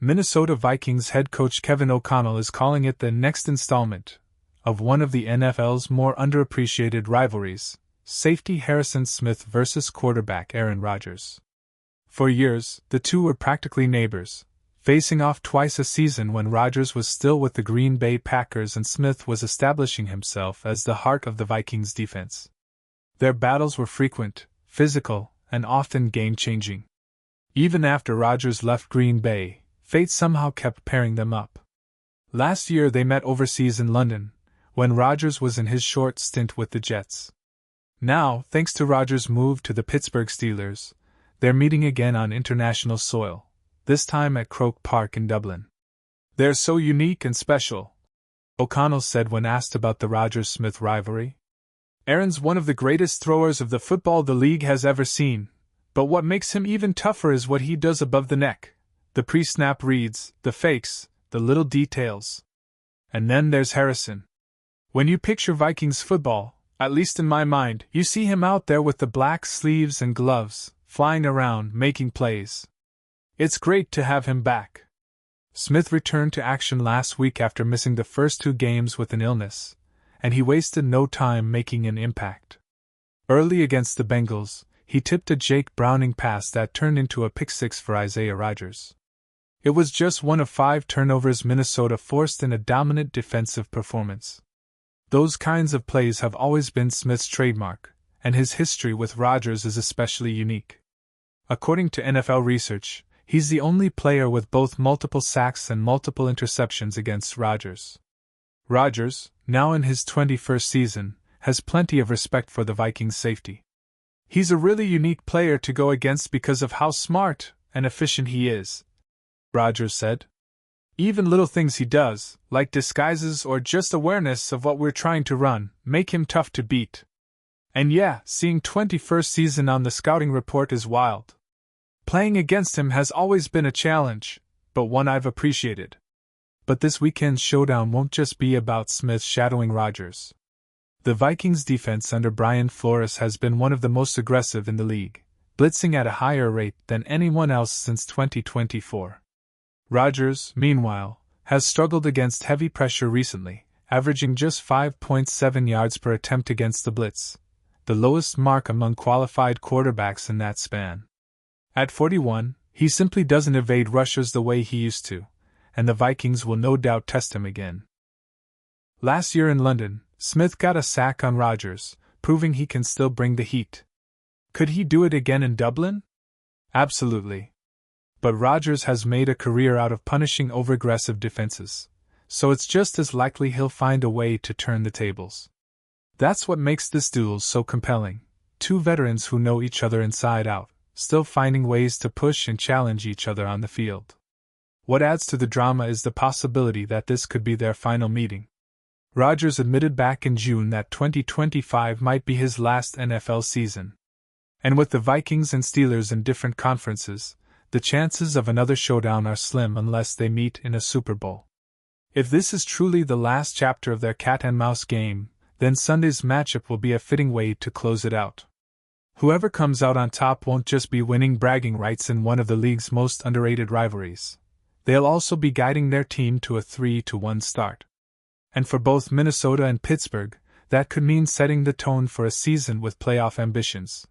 Minnesota Vikings head coach Kevin O'Connell is calling it the next installment of one of the NFL's more underappreciated rivalries, safety Harrison Smith versus quarterback Aaron Rodgers. For years, the two were practically neighbors, facing off twice a season when Rodgers was still with the Green Bay Packers and Smith was establishing himself as the heart of the Vikings' defense. Their battles were frequent, physical, and often game-changing. Even after Rodgers left Green Bay, fate somehow kept pairing them up. Last year they met overseas in London, when Rodgers was in his short stint with the Jets. Now, thanks to Rodgers' move to the Pittsburgh Steelers, they're meeting again on international soil, this time at Croke Park in Dublin. They're so unique and special, O'Connell said when asked about the Rodgers-Smith rivalry. Aaron's one of the greatest throwers of the football the league has ever seen, but what makes him even tougher is what he does above the neck. The pre-snap reads, the fakes, the little details. And then there's Harrison. When you picture Vikings football, at least in my mind, you see him out there with the black sleeves and gloves, flying around, making plays. It's great to have him back. Smith returned to action last week after missing the first 2 games with an illness, and he wasted no time making an impact. Early against the Bengals, he tipped a Jake Browning pass that turned into a pick-six for Isaiah Rodgers. It was just one of 5 turnovers Minnesota forced in a dominant defensive performance. Those kinds of plays have always been Smith's trademark, and his history with Rodgers is especially unique. According to NFL research, he's the only player with both multiple sacks and multiple interceptions against Rodgers. Rodgers, now in his 21st season, has plenty of respect for the Vikings safety. He's a really unique player to go against because of how smart and efficient he is, Rodgers said. Even little things he does, like disguises or just awareness of what we're trying to run, make him tough to beat. And yeah, seeing 21st season on the scouting report is wild. Playing against him has always been a challenge, but one I've appreciated. But this weekend's showdown won't just be about Smith shadowing Rodgers. The Vikings defense under Brian Flores has been one of the most aggressive in the league, blitzing at a higher rate than anyone else since 2024. Rodgers, meanwhile, has struggled against heavy pressure recently, averaging just 5.7 yards per attempt against the blitz, the lowest mark among qualified quarterbacks in that span. At 41, he simply doesn't evade rushers the way he used to, and the Vikings will no doubt test him again. Last year in London, Smith got a sack on Rodgers, proving he can still bring the heat. Could he do it again in Dublin? Absolutely. But Rodgers has made a career out of punishing overaggressive defenses, so it's just as likely he'll find a way to turn the tables. That's what makes this duel so compelling, 2 veterans who know each other inside out, still finding ways to push and challenge each other on the field. What adds to the drama is the possibility that this could be their final meeting. Rodgers admitted back in June that 2025 might be his last NFL season. And with the Vikings and Steelers in different conferences, the chances of another showdown are slim unless they meet in a Super Bowl. If this is truly the last chapter of their cat-and-mouse game, then Sunday's matchup will be a fitting way to close it out. Whoever comes out on top won't just be winning bragging rights in one of the league's most underrated rivalries. They'll also be guiding their team to a 3-1 start. And for both Minnesota and Pittsburgh, that could mean setting the tone for a season with playoff ambitions.